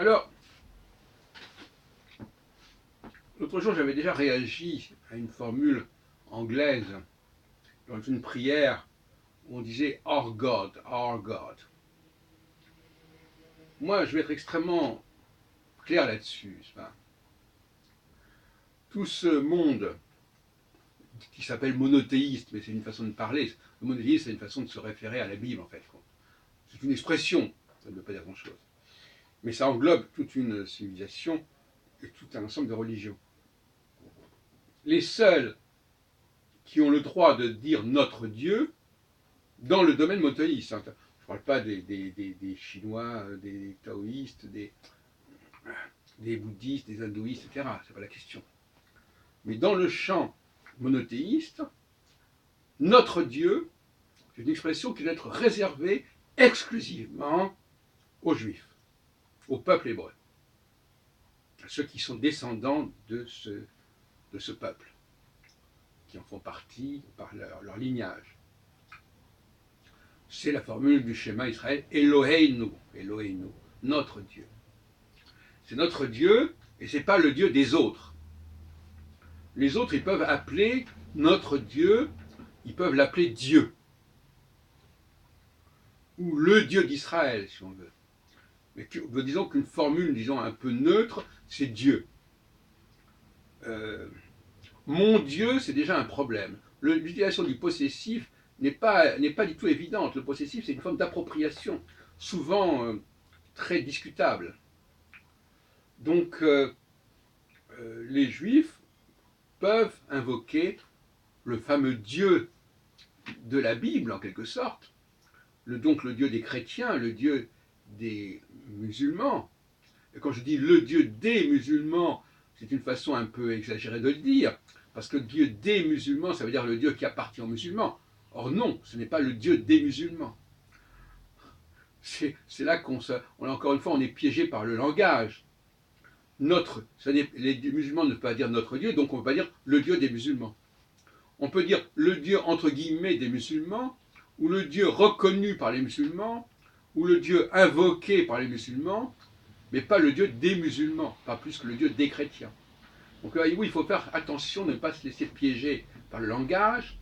Alors, l'autre jour, j'avais déjà réagi à une formule anglaise dans une prière où on disait Our God, Our God. Moi, je vais être extrêmement clair là-dessus. Tout ce monde qui s'appelle monothéiste, mais c'est une façon de parler. Le monothéisme, c'est une façon de se référer à la Bible, en fait. C'est une expression, ça ne veut pas dire grand-chose. Mais ça englobe toute une civilisation et tout un ensemble de religions. Les seuls qui ont le droit de dire notre Dieu dans le domaine monothéiste. Je ne parle pas des Chinois, des taoïstes, des bouddhistes, des hindouistes, etc. Ce n'est pas la question. Mais dans le champ monothéiste, notre Dieu, c'est une expression qui doit être réservée exclusivement aux Juifs, au peuple hébreu, à ceux qui sont descendants de ce peuple, qui en font partie par leur lignage. C'est la formule du schéma Israël, Eloheinu, Eloheinu, notre Dieu. C'est notre Dieu, et ce n'est pas le Dieu des autres. Les autres, ils peuvent appeler notre Dieu, ils peuvent l'appeler Dieu. Ou le Dieu d'Israël, si on veut. Mais disons qu'une formule, disons, un peu neutre, c'est Dieu. Mon Dieu, c'est déjà un problème. L'utilisation du possessif n'est pas du tout évidente. Le possessif, c'est une forme d'appropriation, souvent très discutable. Donc, les Juifs peuvent invoquer le fameux Dieu de la Bible, en quelque sorte, donc le Dieu des chrétiens, le Dieu des musulmans. Et quand je dis le Dieu des musulmans, c'est une façon un peu exagérée de le dire, parce que le Dieu des musulmans, ça veut dire le Dieu qui appartient aux musulmans. Or non, ce n'est pas le Dieu des musulmans. C'est là encore une fois, on est piégé par le langage. Les musulmans ne peuvent pas dire notre Dieu, donc on ne peut pas dire le Dieu des musulmans. On peut dire le Dieu entre guillemets des musulmans, ou le Dieu reconnu par les musulmans, ou le Dieu invoqué par les musulmans, mais pas le Dieu des musulmans, pas plus que le Dieu des chrétiens. Donc oui, il faut faire attention de ne pas se laisser piéger par le langage.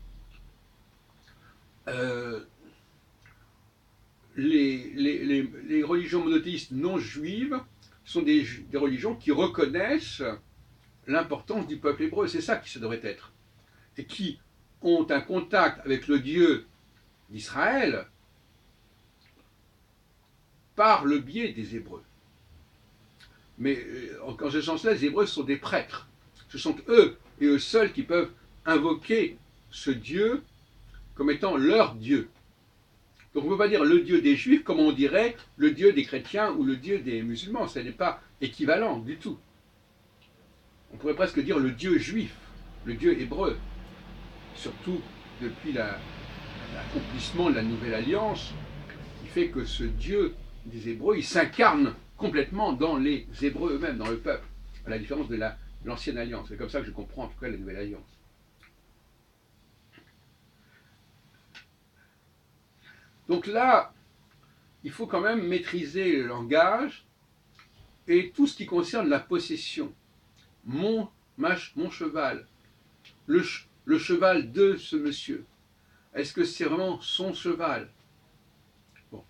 Les religions monothéistes non juives sont des religions qui reconnaissent l'importance du peuple hébreu, c'est ça qui ça devrait être, et qui ont un contact avec le Dieu d'Israël par le biais des Hébreux. Mais en ce sens-là, les Hébreux sont des prêtres. Ce sont eux et eux seuls qui peuvent invoquer ce Dieu comme étant leur Dieu. Donc on ne peut pas dire le Dieu des Juifs comme on dirait le Dieu des chrétiens ou le Dieu des musulmans. Ce n'est pas équivalent du tout. On pourrait presque dire le Dieu juif, le Dieu hébreu. Surtout depuis l'accomplissement de la Nouvelle Alliance, qui fait que ce Dieu des Hébreux, il s'incarne complètement dans les Hébreux eux-mêmes, dans le peuple, à la différence de l'Ancienne Alliance. C'est comme ça que je comprends en tout cas la Nouvelle Alliance. Donc là, il faut quand même maîtriser le langage et tout ce qui concerne la possession. Mon cheval, le cheval de ce monsieur. Est-ce que c'est vraiment son cheval? Bon.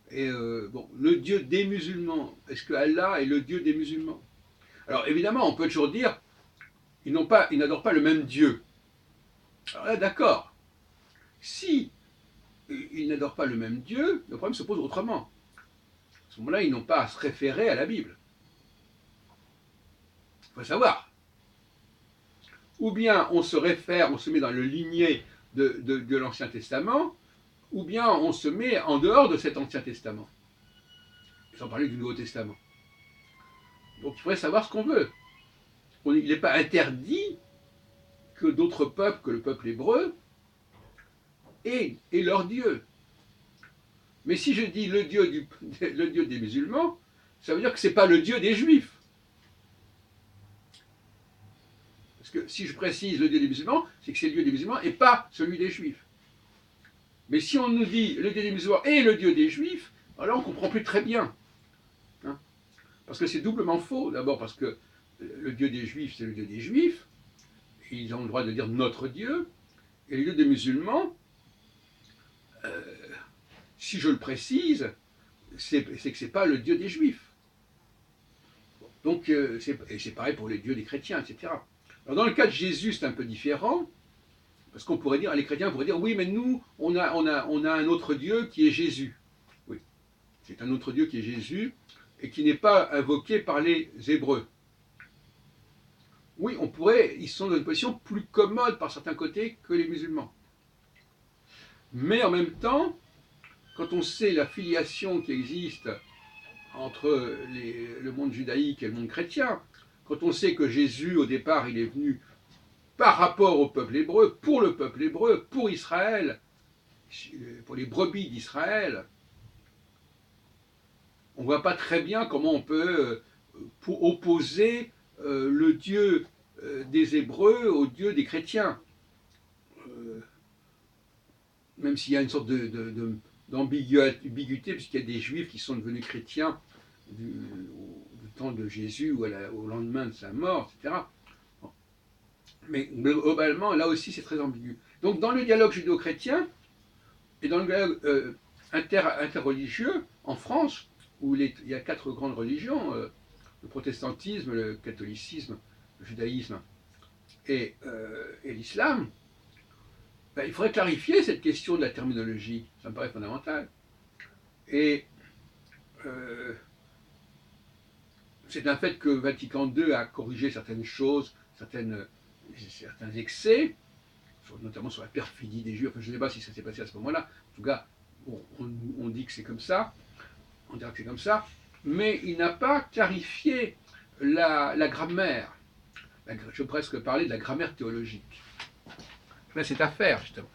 Et le Dieu des musulmans. Est-ce que Allah est le Dieu des musulmans? Alors évidemment, on peut toujours dire, ils n'adorent pas le même Dieu. Alors là, d'accord. Si ils n'adorent pas le même Dieu, le problème se pose autrement. À ce moment-là, ils n'ont pas à se référer à la Bible. Il faut savoir. Ou bien on se réfère, on se met dans le ligné de l'Ancien Testament, ou bien on se met en dehors de cet Ancien Testament. Sans parler du Nouveau Testament. Donc il faudrait savoir ce qu'on veut. Il n'est pas interdit que d'autres peuples que le peuple hébreu aient leur Dieu. Mais si je dis le Dieu des musulmans, ça veut dire que ce n'est pas le Dieu des Juifs. Parce que si je précise le Dieu des musulmans, c'est que c'est le Dieu des musulmans et pas celui des Juifs. Mais si on nous dit le Dieu des musulmans et le Dieu des Juifs, alors on ne comprend plus très bien. Hein? Parce que c'est doublement faux. D'abord parce que le Dieu des Juifs, c'est le Dieu des Juifs. Ils ont le droit de dire notre Dieu. Et le Dieu des musulmans, si je le précise, c'est que ce n'est pas le Dieu des Juifs. Donc, c'est pareil pour les dieux des chrétiens, etc. Alors, dans le cas de Jésus, c'est un peu différent, parce qu'on pourrait dire, les chrétiens pourraient dire, oui, mais nous, on a un autre Dieu qui est Jésus. Oui, c'est un autre Dieu qui est Jésus, et qui n'est pas invoqué par les Hébreux. Oui, on pourrait, ils sont dans une position plus commode par certains côtés que les musulmans. Mais en même temps, quand on sait la filiation qui existe entre le monde judaïque et le monde chrétien, quand on sait que Jésus, au départ, il est venu par rapport au peuple hébreu, pour le peuple hébreu, pour Israël, pour les brebis d'Israël, on ne voit pas très bien comment on peut opposer le Dieu des Hébreux au Dieu des chrétiens. Même s'il y a une sorte d'ambiguïté, puisqu'il y a des Juifs qui sont devenus chrétiens du temps de Jésus ou au lendemain de sa mort, etc. Bon. Mais globalement, là aussi, c'est très ambigu. Donc, dans le dialogue judéo-chrétien et dans le dialogue interreligieux, en France, où il y a 4 grandes religions, le protestantisme, le catholicisme, le judaïsme et l'islam, ben, il faudrait clarifier cette question de la terminologie. Ça me paraît fondamental. Et c'est un fait que Vatican II a corrigé certaines choses, certains excès, notamment sur la perfidie des Juifs. Enfin, je ne sais pas si ça s'est passé à ce moment-là. En tout cas, on dit que c'est comme ça. On dira que c'est comme ça. Mais il n'a pas clarifié la grammaire. Je veux presque parler de la grammaire théologique. Là, c'est à faire, justement.